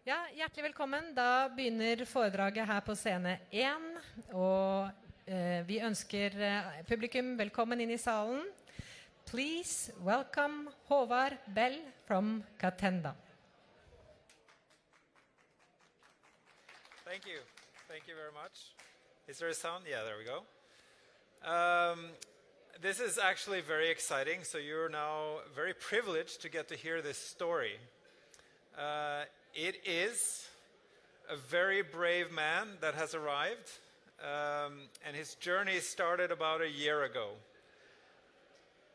Ja, hjertelig velkommen. Da begynner foredraget her på scene 1, og vi ønsker publikum velkommen inn i salen. Please welcome Håvard from CATENDA. Thank you. Thank you very much. Is there a sound? Yeah, there we go. This is actually very exciting, so you're now very privileged to get to hear this story. It is a very brave man that has arrived, and his journey started about a year ago,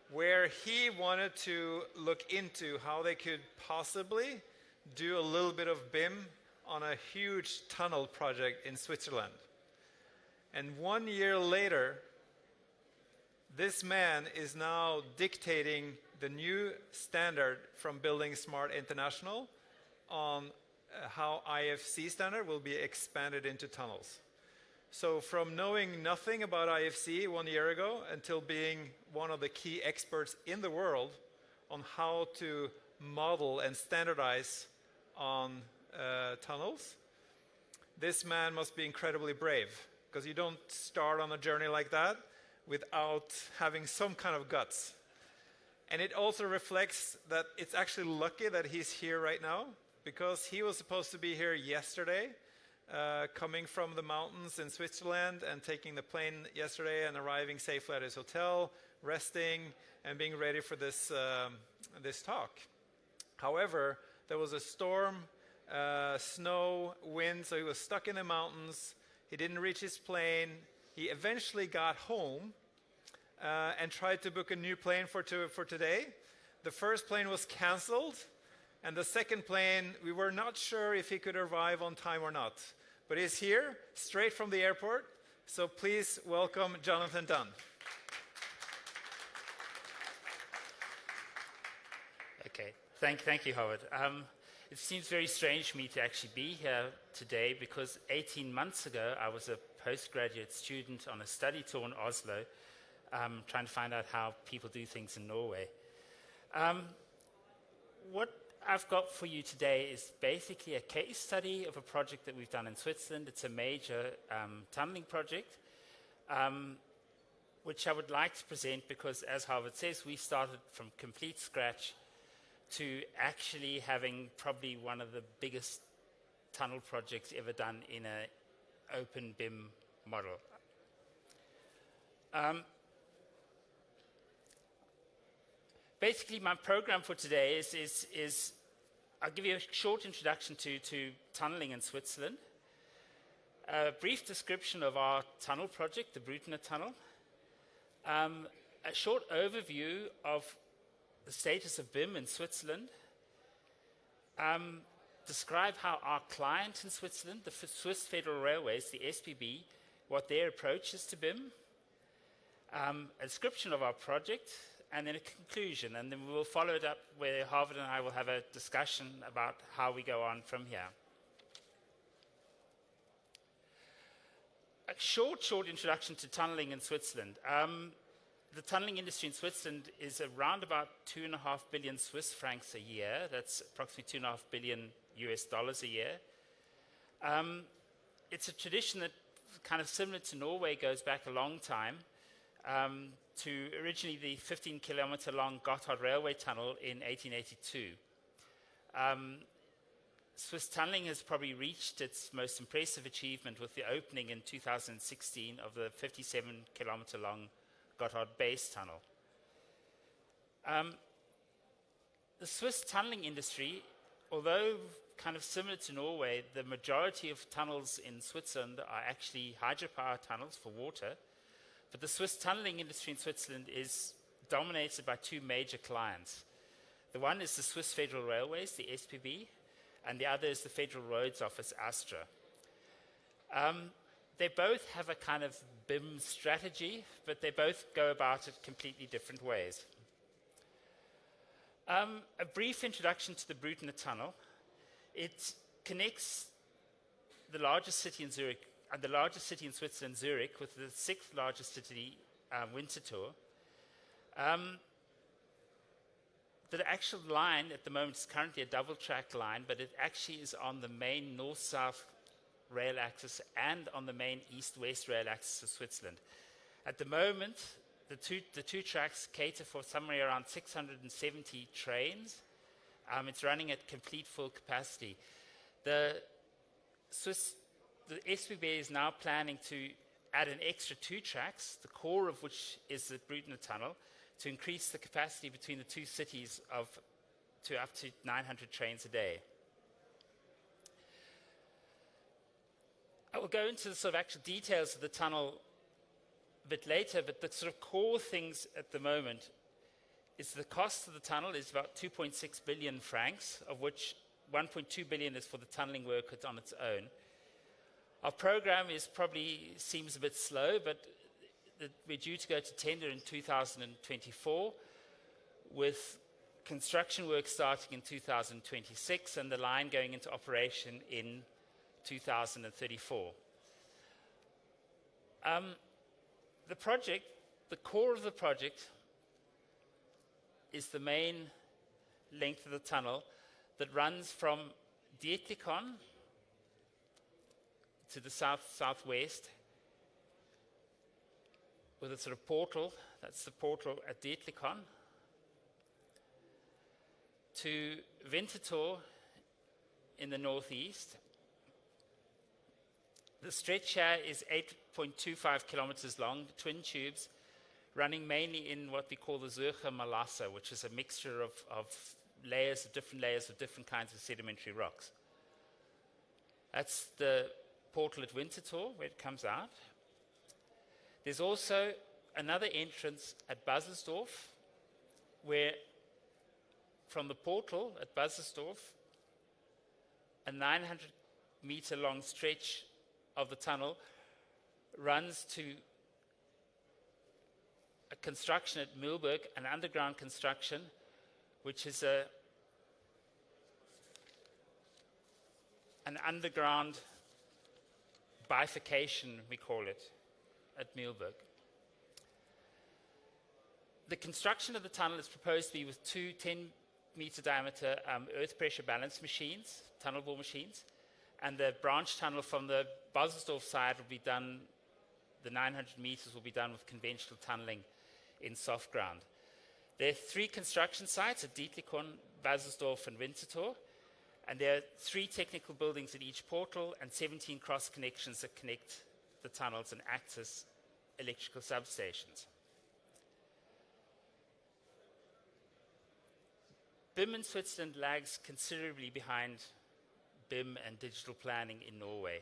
where he wanted to look into how they could possibly do a little bit of BIM on a huge tunnel project in Switzerland. And 1 year later, this man is now dictating the new standard from Building Smart International on how IFC standard will be expanded into tunnels. So from knowing nothing about IFC 1 year ago until being one of the key experts in the world on how to model and standardize on tunnels, this man must be incredibly brave, because you don't start on a journey like that without having some kind of guts. And it also reflects that it's actually lucky that he's here right now, because he was supposed to be here yesterday, coming from the mountains in Switzerland and taking the plane yesterday and arriving safely at his hotel, resting and being ready for this talk. However, there was a storm, snow, wind, so he was stuck in the mountains. He didn't reach his plane. He eventually got home and tried to book a new plane for today. The first plane was canceled. And the second plane, we were not sure if he could arrive on time or not. But he's here, straight from the airport. So please welcome Jonathan Dunn. Okay, thank you, Håvard. It seems very strange for me to actually be here today, because 18 months ago, I was a postgraduate student on a study tour in Oslo, trying to find out how people do things in Norway. What I've got for you today is basically a case study of a project that we've done in Switzerland. It's a major tunneling project, which I would like to present because, as Håvard says, we started from complete scratch to actually having probably one of the biggest tunnel projects ever done in an open BIM model. Basically, my program for today is I'll give you a short introduction to tunneling in Switzerland, a brief description of our tunnel project, the Brüttener-tunnel, a short overview of the status of BIM in Switzerland, describe how our client in Switzerland, the Swiss Federal Railways, the SBB, what their approach is to BIM, a description of our project, and then a conclusion, and then we will follow it up where Håvard and I will have a discussion about how we go on from here. A short introduction to tunneling in Switzerland. The tunneling industry in Switzerland is around about 2.5 billion Swiss francs a year. That's approximately $2.5 billion a year. It's a tradition that, kind of similar to Norway, goes back a long time. To originally the 15-kilometer long Gotthard Railway Tunnel in 1882. Swiss tunneling has probably reached its most impressive achievement with the opening in 2016 of the 57-kilometer long Gotthard Base Tunnel. The Swiss tunneling industry, although kind of similar to Norway, the majority of tunnels in Switzerland are actually hydropower tunnels for water. But the Swiss tunneling industry in Switzerland is dominated by two major clients. The one is the Swiss Federal Railways, the SBB, and the other is the Federal Roads Office, ASTRA. They both have a kind of BIM strategy, but they both go about it completely different ways. A brief introduction to the Brüttener-tunnel. It connects the largest city in Zurich, the largest city in Switzerland, Zurich, with the sixth largest city, Winterthur. The actual line at the moment is currently a double track line, but it actually is on the main north-south rail axis and on the main east-west rail axis of Switzerland. At the moment, the two tracks cater for somewhere around 670 trains. It's running at complete full capacity. The SBB is now planning to add an extra 2 tracks, the core of which is the Brüttener-tunnel, to increase the capacity between the two cities to up to 900 trains a day. I will go into the sort of actual details of the tunnel a bit later, but the sort of core things at the moment is the cost of the tunnel is about 2.6 billion francs, of which 1.2 billion is for the tunneling work on its own. Our program seems a bit slow, but we're due to go to tender in 2024, with construction work starting in 2026 and the line going into operation in 2034. The core of the project is the main length of the tunnel that runs from Dietlikon to the southwest with a sort of portal, that's the portal at Dietlikon, to Winterthur in the northeast. The stretch here is 8.25 kilometers long, twin tubes, running mainly in what we call the Zürcher Malasse, which is a mixture of different layers of different kinds of sedimentary rocks. That's the portal at Winterthur, where it comes out. There's also another entrance at Baselsdorf, where from the portal at Baselsdorf, a 900-meter long stretch of the tunnel runs to a construction at Mühlberg, an underground construction, which is an underground bifurcation, we call it, at Mühlberg. The construction of the tunnel is proposed to be with 2 10-meter diameter earth pressure balance machines, tunnel bore machines, and the branch tunnel from the Baselsdorf side will be done, the 900 meters will be done with conventional tunneling in soft ground. There are 3 construction sites at Dietlikon, Baselsdorf, and Winterthur, and there are 3 technical buildings at each portal and 17 cross connections that connect the tunnels and act as electrical substations. BIM in Switzerland lags considerably behind BIM and digital planning in Norway.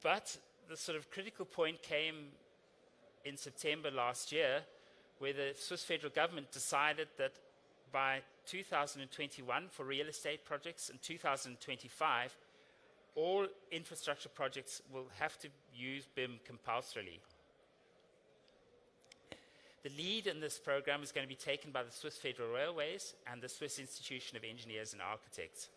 But the sort of critical point came in September last year, where the Swiss federal government decided that by 2021 for real estate projects and 2025, all infrastructure projects will have to use BIM compulsorily. The lead in this program is going to be taken by the Swiss Federal Railways and the Swiss Institution of Engineers and Architects.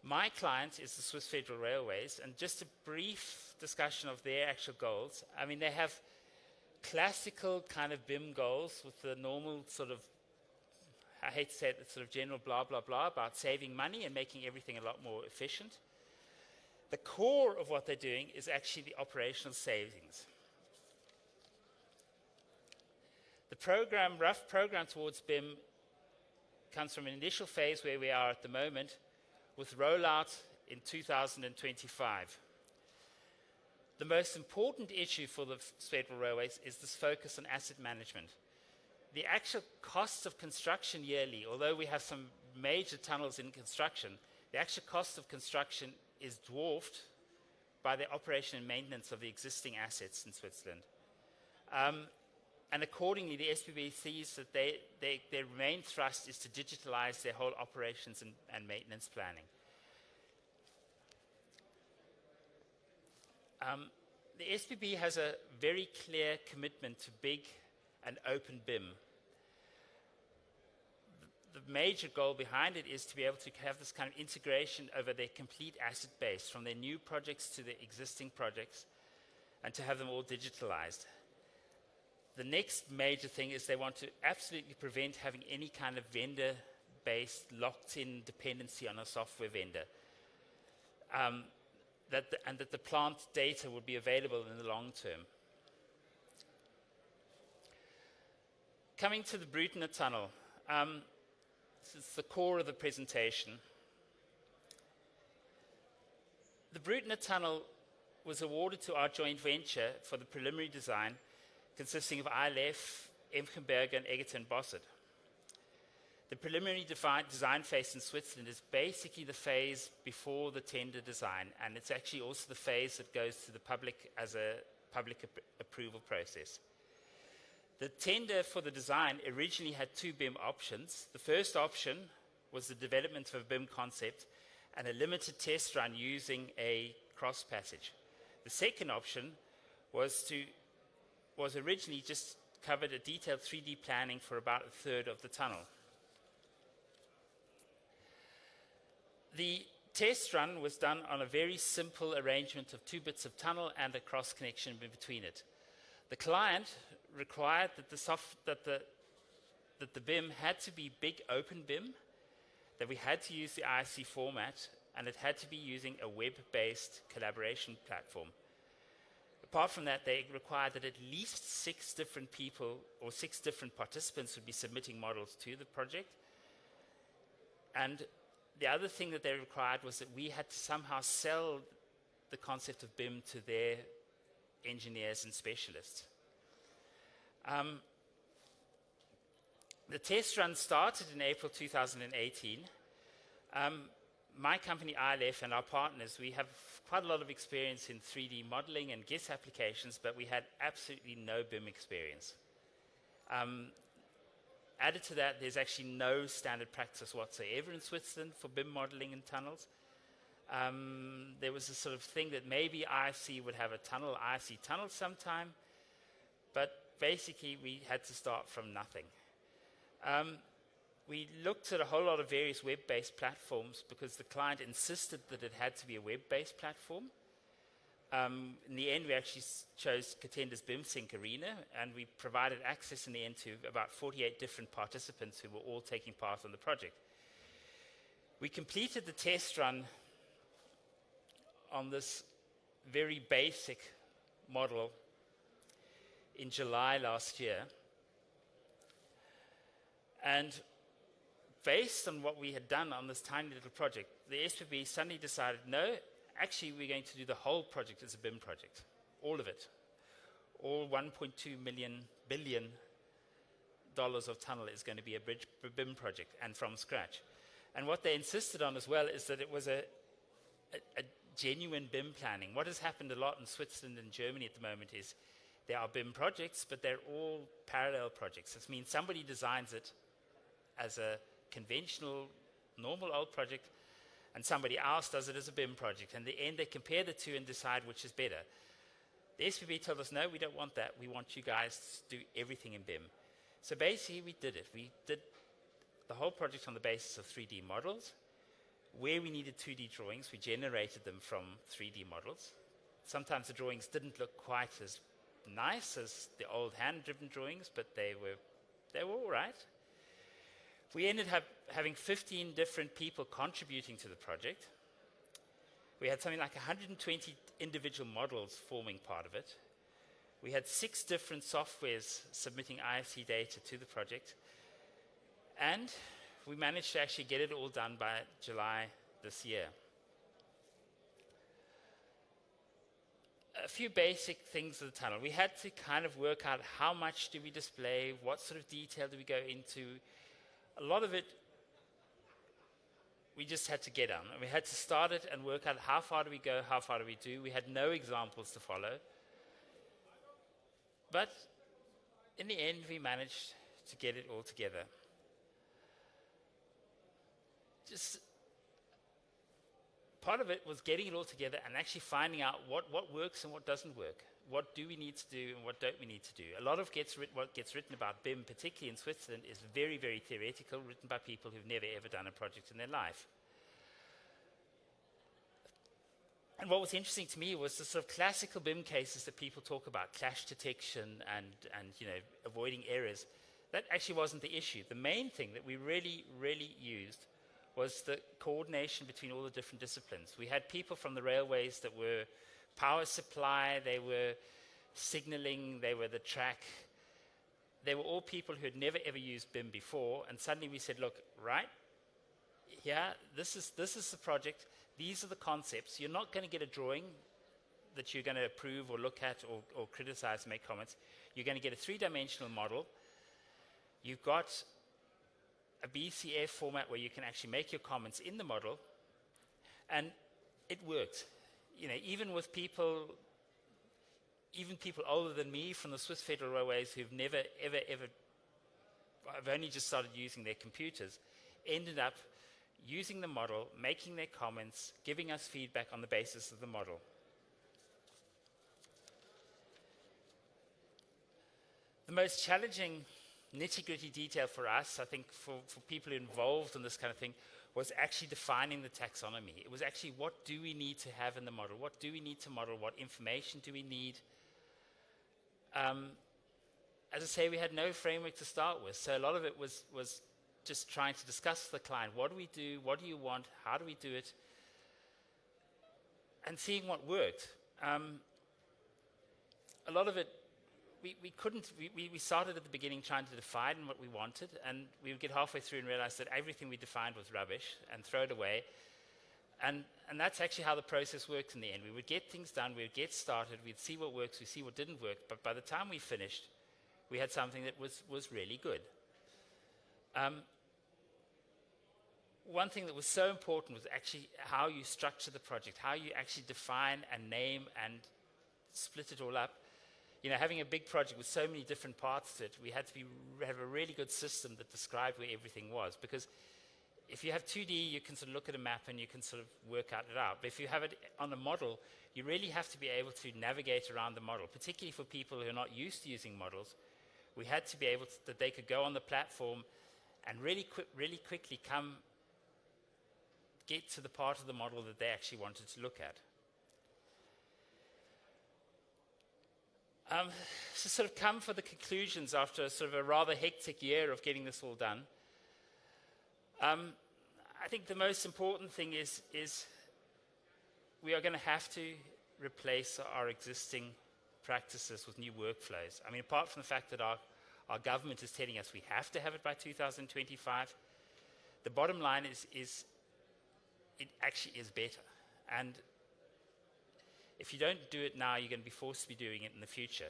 My client is the Swiss Federal Railways, and just a brief discussion of their actual goals. I mean, they have classical kind of BIM goals with the normal sort of, I hate to say it, sort of general blah, blah, blah about saving money and making everything a lot more efficient. The core of what they're doing is actually the operational savings. The rough program towards BIM comes from an initial phase where we are at the moment, with rollout in 2025. The most important issue for the Federal Railways is this focus on asset management. The actual cost of construction yearly, although we have some major tunnels in construction, the actual cost of construction is dwarfed by the operation and maintenance of the existing assets in Switzerland. And accordingly, the SBB sees that their main thrust is to digitalize their whole operations and maintenance planning. The SBB has a very clear commitment to big and open BIM. The major goal behind it is to be able to have this kind of integration over their complete asset base, from their new projects to the existing projects, and to have them all digitalized. the next major thing is they want to absolutely prevent having any kind of vendor-based locked-in dependency on a software vendor. And that the plant data would be available in the long term. Coming to the Brüttener-tunnel, this is the core of the presentation. The Brüttener-tunnel was awarded to our joint venture for the preliminary design, consisting of ILF, Emkenberger, and Egerton Bossert. The preliminary design phase in Switzerland is basically the phase before the tender design, and it's actually also the phase that goes to the public as a public approval process. The tender for the design originally had two BIM options. The first option was the development of a BIM concept and a limited test run using a cross passage. The second option was originally just covered a detailed 3D planning for about a third of the tunnel. The test run was done on a very simple arrangement of two bits of tunnel and a cross connection in between it. The client required that the BIM had to be big open BIM, that we had to use the IC format, and it had to be using a web-based collaboration platform. Apart from that, they required that at least 6 different people or 6 different participants would be submitting models to the project. And the other thing that they required was that we had to somehow sell the concept of BIM to their engineers and specialists. The test run started in April 2018. My company, ILF, and our partners, we have quite a lot of experience in 3D modeling and GIS applications, but we had absolutely no BIM experience. Added to that, there's actually no standard practice whatsoever in Switzerland for BIM modeling in tunnels. There was a sort of thing that maybe IFC would have a IFC tunnel sometime, but basically we had to start from nothing. We looked at a whole lot of various web-based platforms because the client insisted that it had to be a web-based platform. In the end, we actually chose Catendas BIMsync Arena, and we provided access in the end to about 48 different participants who were all taking part on the project. We completed the test run on this very basic model in July last year. And based on what we had done on this tiny little project, the SPB suddenly decided, no, actually we're going to do the whole project as a BIM project. All of it. All $1.2 billion of tunnel is going to be a BIM project, and from scratch. And what they insisted on as well is that it was a genuine BIM planning. What has happened a lot in Switzerland and Germany at the moment is there are BIM projects, but they're all parallel projects. This means somebody designs it as a conventional, normal old project, and somebody else does it as a BIM project. And in the end, they compare the two and decide which is better. The SPB told us, no, we don't want that. We want you guys to do everything in BIM. So basically, we did it. We did the whole project on the basis of 3D models. Where we needed 2D drawings, we generated them from 3D models. Sometimes the drawings didn't look quite as nice as the old hand-driven drawings, but they were all right. We ended up having 15 different people contributing to the project. We had something like 120 individual models forming part of it. We had 6 different softwares submitting IFC data to the project. And we managed to actually get it all done by July this year. A few basic things of the tunnel. We had to kind of work out how much do we display, what sort of detail do we go into. A lot of it we just had to get on. We had to start it and work out how far do we go, how far do we do. We had no examples to follow. But in the end, we managed to get it all together. Just part of it was getting it all together and actually finding out what works and what doesn't work. What do we need to do and what don't we need to do? A lot of what gets written about BIM, particularly in Switzerland, is very, very theoretical, written by people who've never ever done a project in their life. And what was interesting to me was the sort of classical BIM cases that people talk about, clash detection and avoiding errors. That actually wasn't the issue. The main thing that we really, really used was the coordination between all the different disciplines. We had people from the railways that were power supply, they were signaling, they were the track. They were all people who had never ever used BIM before, and suddenly we said, look, right here, this is the project, these are the concepts. You're not going to get a drawing that you're going to approve or look at or criticize and make comments. You're going to get a three-dimensional model. You've got a BCF format where you can actually make your comments in the model, and it worked. Even with people older than me from the Swiss Federal Railways who've never, ever, have only just started using their computers, ended up using the model, making their comments, giving us feedback on the basis of the model. The most challenging nitty-gritty detail for us, I think for people involved in this kind of thing, was actually defining the taxonomy. It was actually, what do we need to have in the model? What do we need to model? What information do we need? As I say, we had no framework to start with, so a lot of it was just trying to discuss with the client. What do we do? What do you want? How do we do it? And seeing what worked. A lot of it, we started at the beginning trying to define what we wanted, and we would get halfway through and realize that everything we defined was rubbish and throw it away. And that's actually how the process worked in the end. We would get things done, we would get started, we'd see what works, we'd see what didn't work, but by the time we finished, we had something that was really good. One thing that was so important was actually how you structure the project, how you actually define and name and split it all up. Having a big project with so many different parts to it, we had to have a really good system that described where everything was. Because if you have 2D, you can sort of look at a map and you can sort of work it out. But if you have it on a model, you really have to be able to navigate around the model, particularly for people who are not used to using models. We had to be able to, that they could go on the platform and really quickly get to the part of the model that they actually wanted to look at. So sort of come for the conclusions after sort of a rather hectic year of getting this all done. I think the most important thing is we are going to have to replace our existing practices with new workflows. I mean, apart from the fact that our government is telling us we have to have it by 2025, the bottom line is it actually is better. And if you don't do it now, you're going to be forced to be doing it in the future.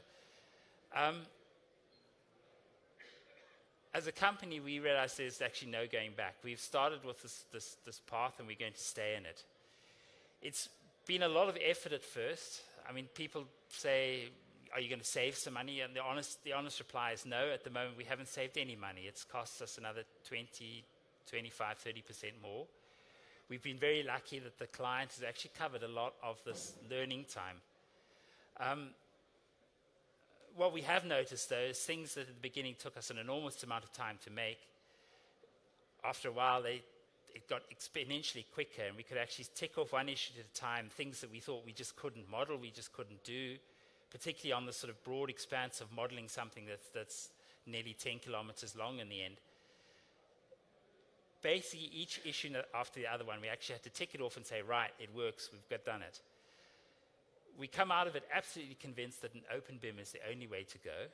As a company, we realized there's actually no going back. We've started with this path, and we're going to stay in it. It's been a lot of effort at first. I mean, people say, are you going to save some money? And the honest reply is no. At the moment, we haven't saved any money. It's cost us another 20, 25, 30% more. We've been very lucky that the client has actually covered a lot of this learning time. What we have noticed, though, is things that at the beginning took us an enormous amount of time to make. After a while, it got exponentially quicker, and we could actually tick off one issue at a time, things that we thought we just couldn't model, we just couldn't do, particularly on the sort of broad expanse of modeling something that's nearly 10 kilometers long in the end. Basically, each issue after the other one, we actually had to tick it off and say, right, it works, we've done it. We come out of it absolutely convinced that an open BIM is the only way to go.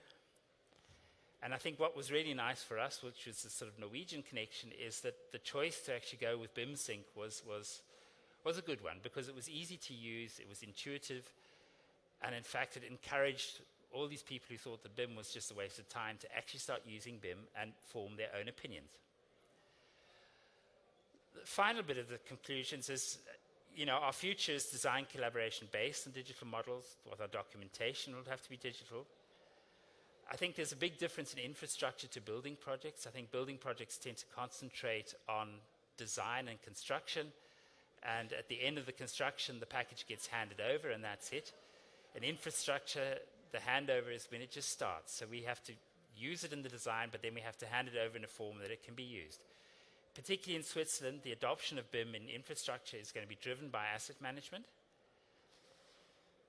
And I think what was really nice for us, which was the sort of Norwegian connection, is that the choice to actually go with BIM Sync was a good one, because it was easy to use, it was intuitive, and in fact it encouraged all these people who thought that BIM was just a waste of time to actually start using BIM and form their own opinions. The final bit of the conclusions is, our future is design collaboration based on digital models. With our documentation will have to be digital. I think there's a big difference in infrastructure to building projects. I think building projects tend to concentrate on design and construction, and at the end of the construction, the package gets handed over, and that's it. In infrastructure, the handover is when it just starts. So we have to use it in the design, but then we have to hand it over in a form that it can be used. Particularly in Switzerland, the adoption of BIM in infrastructure is going to be driven by asset management.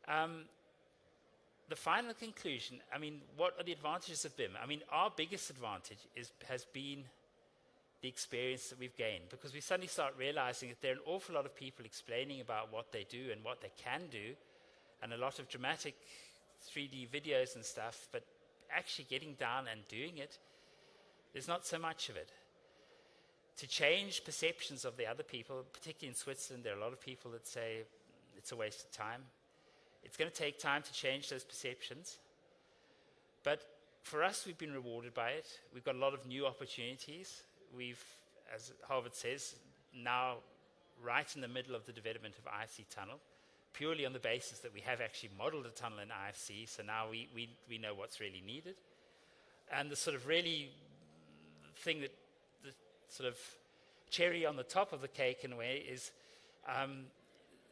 The final conclusion, I mean, what are the advantages of BIM? I mean, our biggest advantage has been the experience that we've gained, because we suddenly start realizing that there are an awful lot of people explaining about what they do and what they can do, and a lot of dramatic 3D videos and stuff, but actually getting down and doing it, there's not so much of it. To change perceptions of the other people, particularly in Switzerland, there are a lot of people that say it's a waste of time. It's going to take time to change those perceptions. But for us, we've been rewarded by it. We've got a lot of new opportunities. We've, as Håvard says, now right in the middle of the development of IFC tunnel, purely on the basis that we have actually modeled a tunnel in IFC, so now we know what's really needed. And the sort of really thing that the sort of cherry on the top of the cake in a way is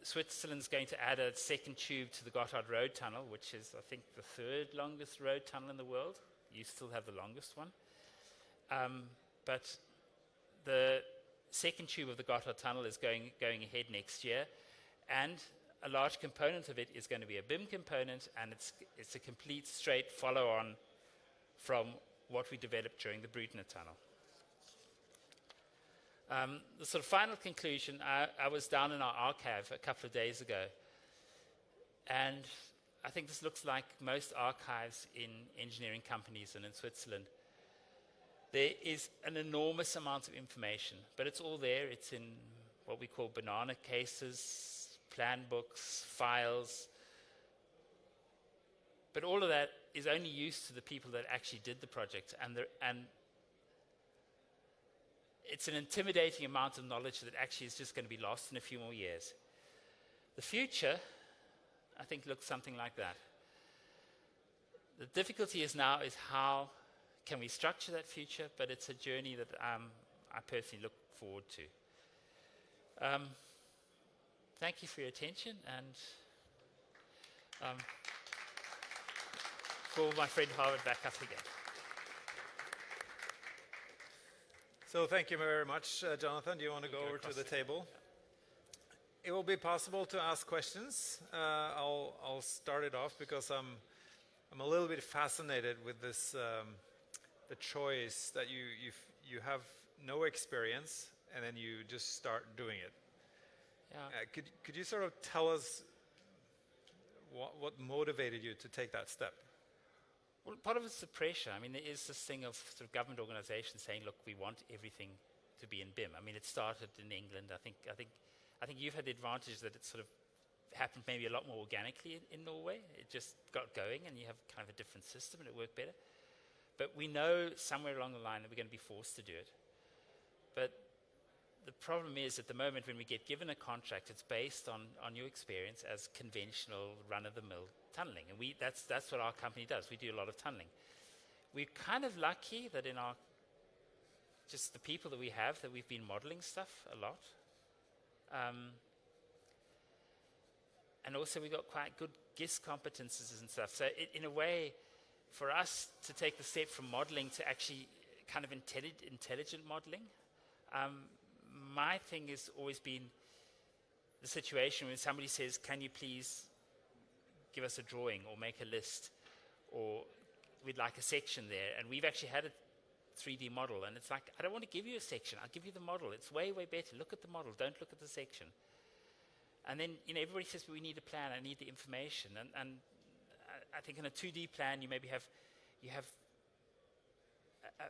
Switzerland's going to add a second tube to the Gotthard Road Tunnel, which is, I think, the third longest road tunnel in the world. You still have the longest one. But the second tube of the Gotthard Tunnel is going ahead next year, and a large component of it is going to be a BIM component, and it's a complete straight follow-on from what we developed during the Brüttener-tunnel. The sort of final conclusion, I was down in our archive a couple of days ago, and I think this looks like most archives in engineering companies and in Switzerland. There is an enormous amount of information, but it's all there. It's in what we call banana cases, plan books, files. But all of that is only used to the people that actually did the project, and it's an intimidating amount of knowledge that actually is just going to be lost in a few more years. The future, I think, looks something like that. The difficulty is now is how can we structure that future, but it's a journey that I personally look forward to. Thank you for your attention, and call my friend Håvard back up again. So thank you very much, Jonathan. Do you want to go over to the table? It will be possible to ask questions. I'll start it off because I'm a little bit fascinated with this the choice that you have no experience and then you just start doing it. Yeah. Could you sort of tell us what motivated you to take that step? Well, part of it's the pressure. I mean, there is this thing of sort of government organizations saying, look, we want everything to be in BIM. I mean, it started in England. I think you've had the advantage that it sort of happened maybe a lot more organically in Norway. It just got going and you have kind of a different system and it worked better. But we know somewhere along the line that we're going to be forced to do it. But the problem is at the moment when we get given a contract, it's based on your experience as conventional run-of-the-mill tunneling. And that's what our company does. We do a lot of tunneling. We're kind of lucky that in our, just the people that we have, that we've been modeling stuff a lot. And also we got quite good GIS competences and stuff. So in a way, for us to take the step from modeling to actually kind of intelligent modeling, my thing has always been the situation when somebody says, can you please give us a drawing or make a list, or we'd like a section there, and we've actually had a 3D model, and it's like, I don't want to give you a section, I'll give you the model. It's way, way better. Look at the model, don't look at the section. And then, everybody says, but we need a plan, I need the information. And I think in a 2D plan, you have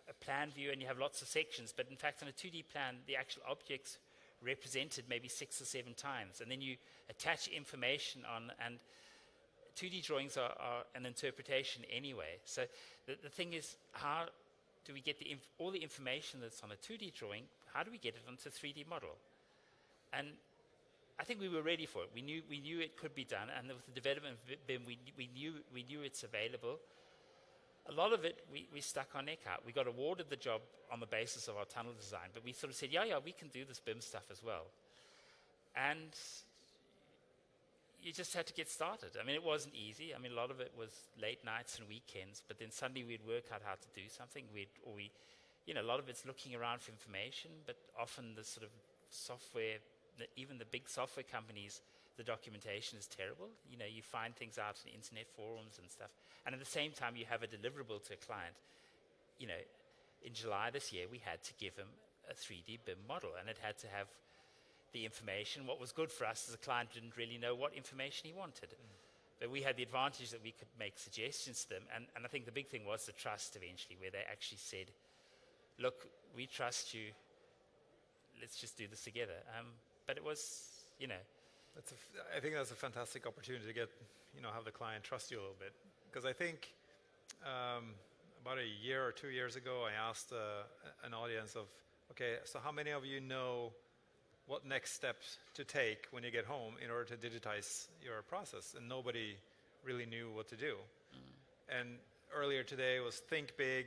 a plan view and you have lots of sections, but in fact, in a 2D plan, the actual object's represented maybe 6 or 7 times, and then you attach information on, and 2D drawings are an interpretation anyway. So the thing is, how do we get all the information that's on a 2D drawing, how do we get it onto a 3D model? And I think we were ready for it. We knew it could be done, and with the development of BIM, we knew it's available. A lot of it, we stuck our neck out. We got awarded the job on the basis of our tunnel design, but we sort of said, yeah, we can do this BIM stuff as well. And you just had to get started. I mean, it wasn't easy. I mean, a lot of it was late nights and weekends, but then suddenly we'd work out how to do something. A lot of it's looking around for information, but often the sort of software, even the big software companies, the documentation is terrible. You know, you find things out in internet forums and stuff. And at the same time, you have a deliverable to a client. You know, in July this year, we had to give him a 3D BIM model, and it had to have the information. What was good for us is the client didn't really know what information he wanted. But we had the advantage that we could make suggestions to them. And I think the big thing was the trust eventually, where they actually said, look, we trust you. Let's just do this together. But it was, you know. I think that's a fantastic opportunity to get, have the client trust you a little bit. Because I think about a year or 2 years ago, I asked an audience of, okay, so how many of you know what next steps to take when you get home in order to digitize your process? And nobody really knew what to do. And earlier today was think big,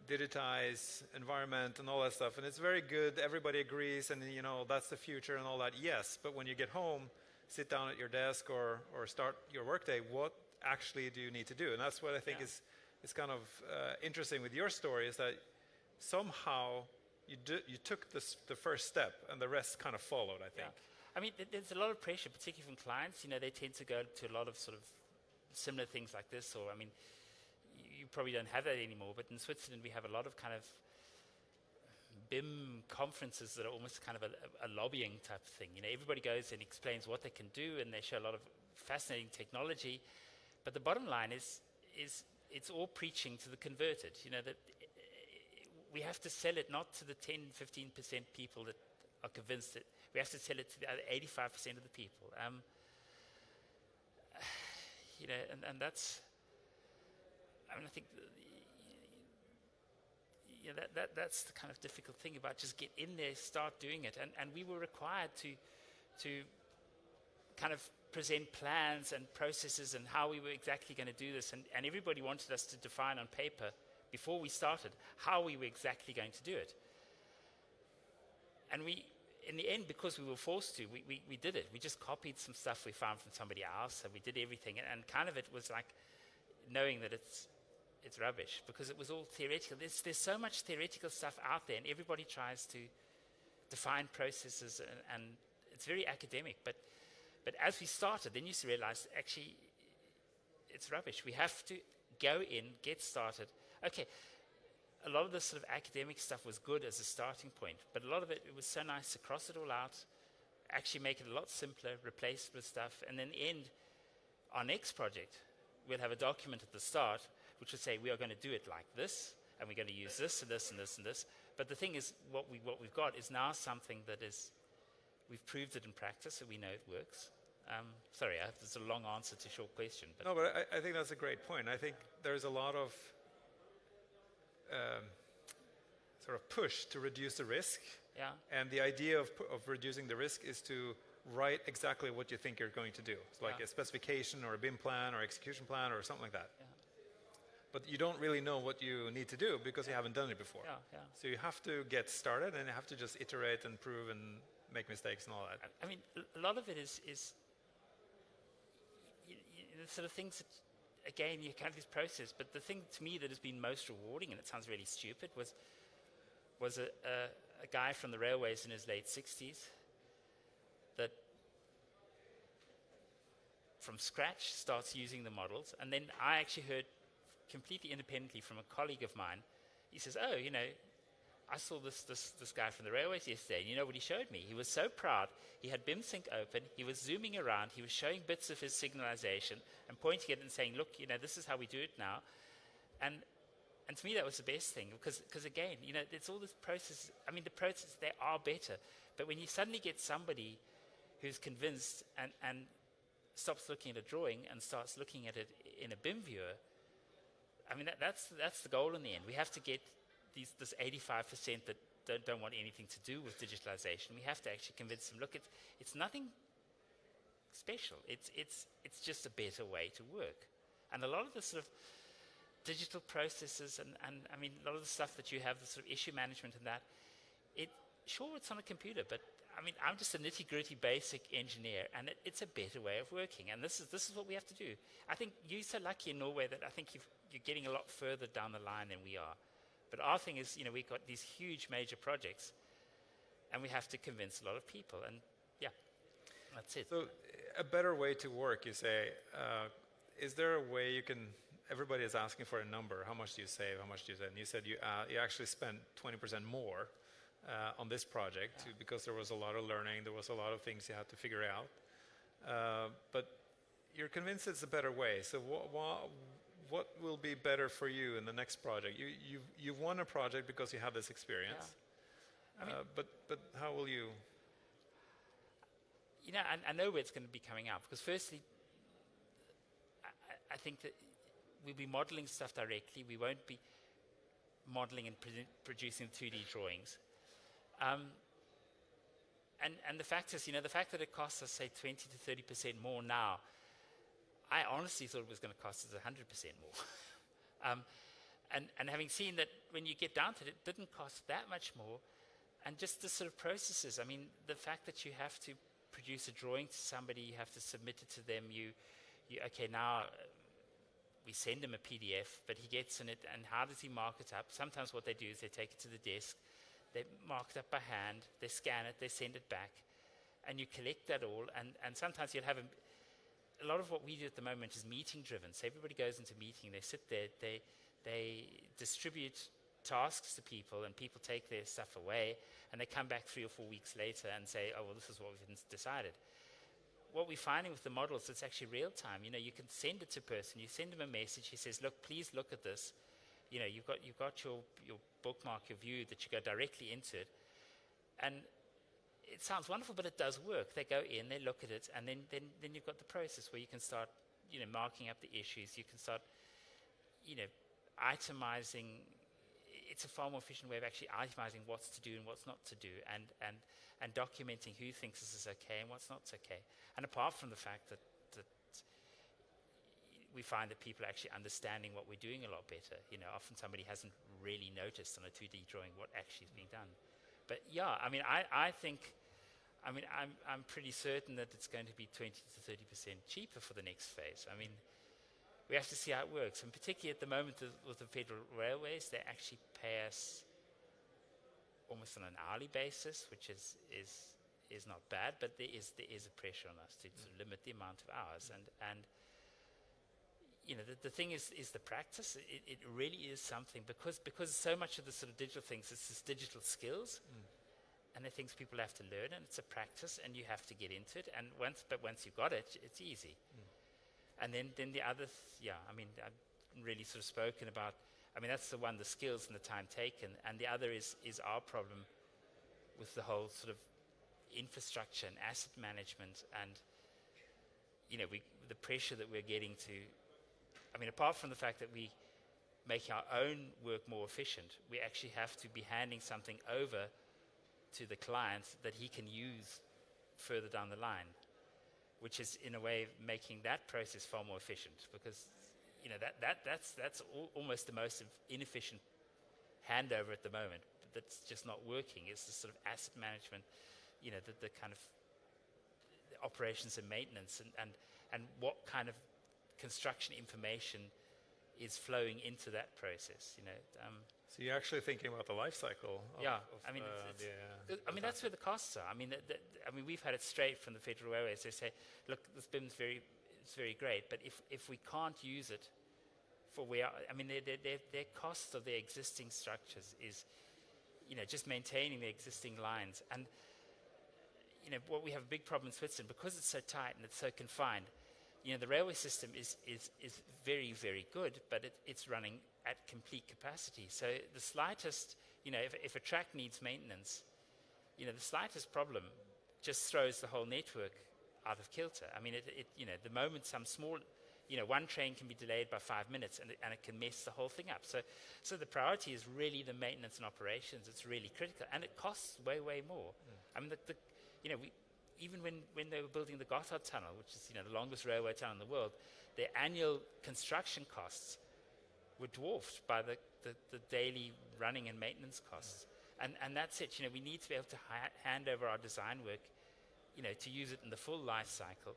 digitize, environment, and all that stuff. And it's very good. Everybody agrees, and that's the future and all that. Yes, but when you get home, sit down at your desk or start your workday, what actually do you need to do? And that's what I think is kind of interesting with your story, is that somehow you took the first step, and the rest kind of followed, I think. Yeah. I mean, there's a lot of pressure, particularly from clients. They tend to go to a lot of sort of similar things like this, or, I mean, you probably don't have that anymore, but in Switzerland we have a lot of kind of BIM conferences that are almost kind of a lobbying type of thing. Everybody goes and explains what they can do, and they show a lot of fascinating technology. But the bottom line is it's all preaching to the converted. That we have to sell it not to the 10-15% people that are convinced that we have to sell it to the other 85% of the people. And that's. I mean, I think that's the kind of difficult thing about just get in there, start doing it. And we were required to kind of present plans and processes and how we were exactly going to do this. And everybody wanted us to define on paper before we started how we were exactly going to do it. And we, in the end, because we were forced to, we did it. We just copied some stuff we found from somebody else, and we did everything. And kind of it was like knowing that it's rubbish, because it was all theoretical. There's so much theoretical stuff out there, and everybody tries to define processes, and it's very academic. But as we started, then you realize actually it's rubbish. We have to go in, get started. Okay, a lot of the sort of academic stuff was good as a starting point, but a lot of it was so nice to cross it all out, actually make it a lot simpler, replace it with stuff, and then end our next project. We'll have a document at the start which will say we are going to do it like this, and we're going to use this and this and this and this. But the thing is, what we've got is now something that is, we've proved it in practice, so we know it works. Sorry, that's a long answer to a short question. But no, but I think that's a great point. I think there's a lot of sort of push to reduce the risk. Yeah. And the idea of reducing the risk is to write exactly what you think you're going to do. It's like a specification or a BIM plan or execution plan or something like that. Yeah. But you don't really know what you need to do because you haven't done it before. Yeah. So you have to get started, and you have to just iterate and prove and make mistakes and all that. I mean, a lot of it is the sort of things that, again, you kind of this process. But the thing to me that has been most rewarding, and it sounds really stupid, was a guy from the railways in his late 60s that from scratch starts using the models. And then I actually heard completely independently from a colleague of mine, he says, oh, I saw this guy from the railways yesterday, and you know what he showed me? He was so proud. He had BIM Sync open. He was zooming around. He was showing bits of his signalization and pointing it and saying, look, this is how we do it now. And to me, that was the best thing, because again, it's all this process. I mean, the processes, they are better. But when you suddenly get somebody who's convinced and stops looking at a drawing and starts looking at it in a BIM viewer, I mean, that's the goal in the end. We have to get this 85% that don't want anything to do with digitalization. We have to actually convince them, look, it's nothing special. It's just a better way to work. And a lot of the sort of digital processes and I mean, a lot of the stuff that you have, the sort of issue management and that, it's on a computer, but I mean, I'm just a nitty-gritty basic engineer, and it's a better way of working. And this is what we have to do. I think you're so lucky in Norway that I think you're getting a lot further down the line than we are. But our thing is, we've got these huge major projects, and we have to convince a lot of people. And yeah. That's it. So a better way to work, you say, is there a way you can, everybody is asking for a number, how much do you save, how much do you save? And you said you actually spent 20% more on this project because there was a lot of learning, there was a lot of things you had to figure out. But you're convinced it's a better way. So what will be better for you in the next project? You've won a project because you have this experience. I mean, but how will you? You know, I know where it's going to be coming out, because firstly, I think that we'll be modeling stuff directly. We won't be modeling and producing 2D drawings. And the fact is, you know, the fact that it costs us, say, 20 to 30% more now, I honestly thought it was going to cost us 100% more. And having seen that when you get down to it, it didn't cost that much more. And just the sort of processes, I mean, the fact that you have to produce a drawing to somebody, you have to submit it to them, okay, now we send him a PDF, but he gets in it, and how does he mark it up? Sometimes what they do is they take it to the desk, they mark it up by hand, they scan it, they send it back, and you collect that all, and sometimes you'll have a lot of what we do at the moment is meeting driven. So everybody goes into meeting, they sit there, they distribute tasks to people, and people take their stuff away, and they come back 3 or 4 weeks later and say, oh, well, this is what we've decided. What we're finding with the models, it's actually real time. You know, you can send it to a person, you send him a message, he says, look, please look at this. You know, you've got your bookmark, your view, that you go directly into it. And it sounds wonderful, but it does work. They go in, they look at it, and then you've got the process where you can start, you know, marking up the issues. You can start, you know, itemizing. It's a far more efficient way of actually itemizing what's to do and what's not to do, and documenting who thinks this is okay and what's not okay. And apart from the fact that we find that people are actually understanding what we're doing a lot better. You know, often somebody hasn't really noticed on a 2D drawing what actually is being done. But yeah, I mean, I think, I mean, I'm pretty certain that it's going to be 20 to 30% cheaper for the next phase. I mean, we have to see how it works. And particularly at the moment with the Federal Railways, they actually pay us almost on an hourly basis, which is not bad, but there is a pressure on us to limit the amount of hours. And you know, the thing is the practice. It really is something, because so much of the sort of digital things, it's this digital skills, and they're things people have to learn, and it's a practice, and you have to get into it. And once you've got it, it's easy. And then the other, I mean, I've really sort of spoken about, I mean, that's the one, the skills and the time taken. And the other is our problem with the whole sort of infrastructure and asset management, and, you know, the pressure that we're getting to, I mean, apart from the fact that we make our own work more efficient, we actually have to be handing something over to the client that he can use further down the line, which is in a way making that process far more efficient, because, you know, that's almost the most inefficient handover at the moment. That's just not working. It's the sort of asset management, you know, the kind of operations and maintenance, and what kind of construction information is flowing into that process, you know. So you're actually thinking about the life cycle. I mean, I mean, that's where the costs are. I mean, I mean, we've had it straight from the Federal Railways. They say, look, this BIM is very great, but if we can't use it for where, I mean, their cost of their existing structures is, you know, just maintaining the existing lines. And, you know, what we have a big problem in Switzerland, because it's so tight and it's so confined, you know, the railway system is very, very good, but it's running at complete capacity. So the slightest, you know, if a track needs maintenance, you know, the slightest problem just throws the whole network out of kilter. I mean, you know, the moment some small, you know, one train can be delayed by 5 minutes, and it can mess the whole thing up. So the priority is really the maintenance and operations. It's really critical, and it costs way, way more. I mean, you know, even when they were building the Gotthard Tunnel, which is, you know, the longest railway tunnel in the world, their annual construction costs were dwarfed by the daily running and maintenance costs. And that's it. You know, we need to be able to hand over our design work, you know, to use it in the full life cycle.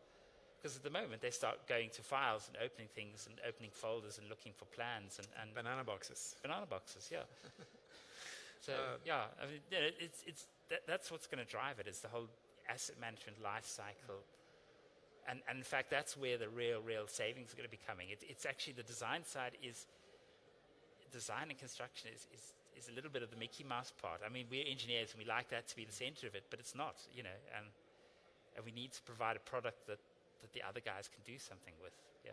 Because at the moment, they start going to files and opening things and opening folders and looking for plans and banana boxes. Banana boxes, yeah. So, I mean, you know, that's what's going to drive it, is the whole asset management life cycle. And in fact, that's where the real savings are going to be coming. It's actually the design side is, design and construction is a little bit of the Mickey Mouse part. I mean, we're engineers and we like that to be the center of it, but it's not, you know, and we need to provide a product that the other guys can do something with, yeah.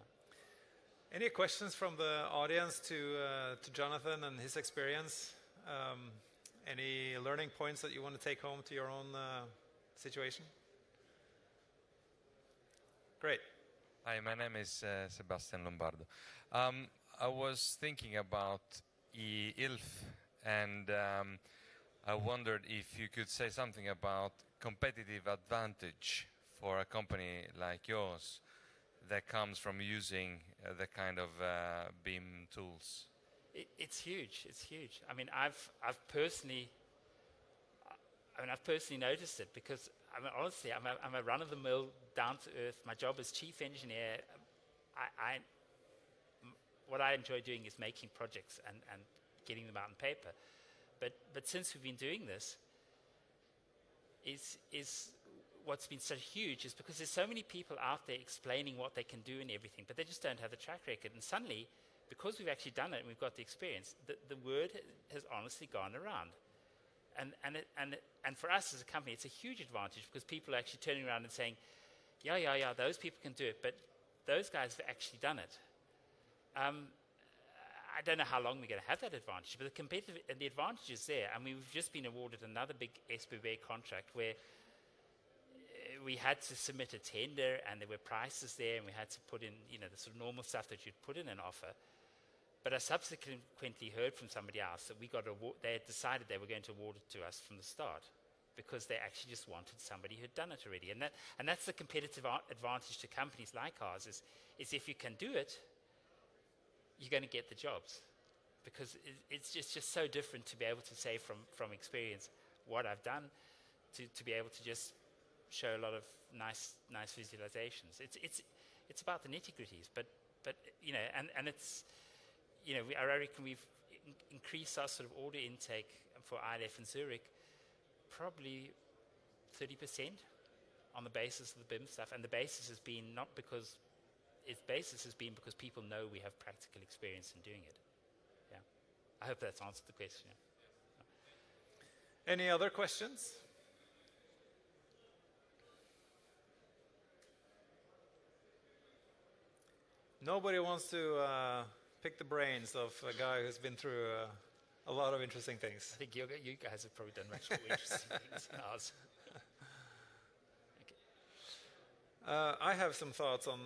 Any questions from the audience to Jonathan and his experience? Any learning points that you want to take home to your own situation? Great. Hi, my name is Sebastian Lombardo. I was thinking about ILF, and I wondered if you could say something about competitive advantage for a company like yours that comes from using the kind of BIM tools. It's huge. It's huge. I mean, I've personally noticed it because honestly, I'm a run-of-the-mill, down-to-earth. My job as chief engineer, what I enjoy doing is making projects and getting them out on paper. But since we've been doing this, is what's been so huge is because there's so many people out there explaining what they can do and everything, but they just don't have the track record. And suddenly, because we've actually done it and we've got the experience, the word has honestly gone around. And for us as a company, it's a huge advantage because people are actually turning around and saying, yeah, those people can do it, but those guys have actually done it. I don't know how long we're going to have that advantage, but the advantage is there. I mean, we've just been awarded another big SBB contract where we had to submit a tender and there were prices there and we had to put in, you know, the sort of normal stuff that you'd put in an offer. But I subsequently heard from somebody else that they had decided they were going to award it to us from the start because they actually just wanted somebody who'd done it already. And that's the competitive advantage to companies like ours is if you can do it, you're going to get the jobs. Because it's just so different to be able to say from experience what I've done to be able to just show a lot of nice visualizations. It's about the nitty-gritties, but you know, and it's, you know, I reckon we've increased our sort of order intake for ILF in Zurich probably 30% on the basis of the BIM stuff, and the basis has been because people know we have practical experience in doing it. Yeah, I hope that's answered the question. Any other questions? Nobody wants to pick the brains of a guy who's been through a lot of interesting things. I think you guys have probably done much more interesting things than ours. Okay. I have some thoughts on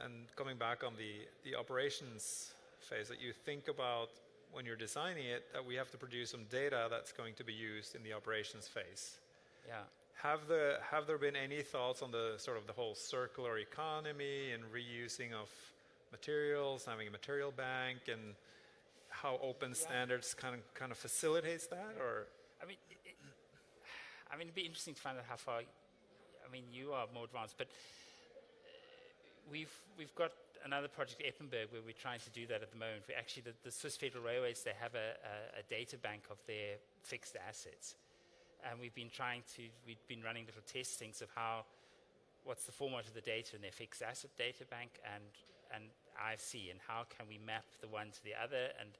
and coming back on the operations phase that you think about when you're designing it, that we have to produce some data that's going to be used in the operations phase. Yeah. Have there been any thoughts on the sort of the whole circular economy and reusing of materials, having a material bank, and how open standards kind of facilitates that? Or I mean, it'd be interesting to find out how far. I mean, you are more advanced, but we've got another project, Eppenberg, where we're trying to do that at the moment. We actually, the Swiss Federal Railways, they have a data bank of their fixed assets. And we've been running little testings of what's the format of the data in their fixed asset data bank and IFC, and how can we map the one to the other, and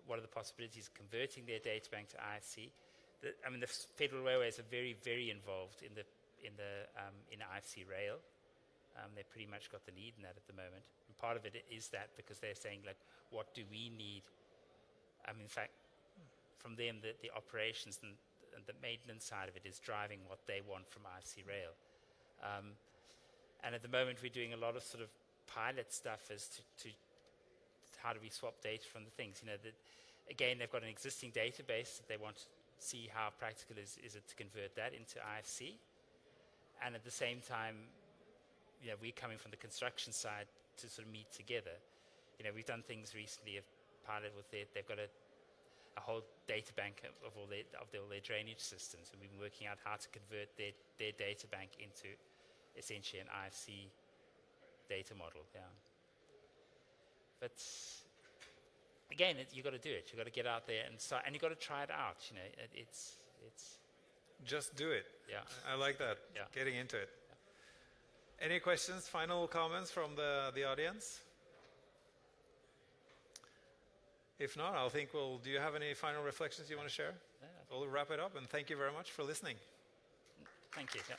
what are the possibilities of converting their data bank to IFC. The Federal Railways are very, very involved in IFC rail. They've pretty much got the lead in that at the moment. And part of it is that because they're saying, like, what do we need? In fact, from them, the operations and the maintenance side of it is driving what they want from IFC rail. And at the moment, we're doing a lot of sort of pilot stuff as to how do we swap data from the things. You know, again, they've got an existing database that they want to see how practical is it to convert that into IFC. And at the same time, you know, we're coming from the construction side to sort of meet together. You know, we've done things recently, a pilot with they've got a whole data bank of all their drainage systems, and we've been working out how to convert their data bank into essentially an IFC data model. Yeah. But again, you've got to do it. You've got to get out there and start, and you've got to try it out. You know, it's. Just do it. Yeah. I like that. Yeah. Getting into it. Any questions, final comments from the audience? If not, I'll think do you have any final reflections you want to share? Yeah. We'll wrap it up, and thank you very much for listening. Thank you. Yeah.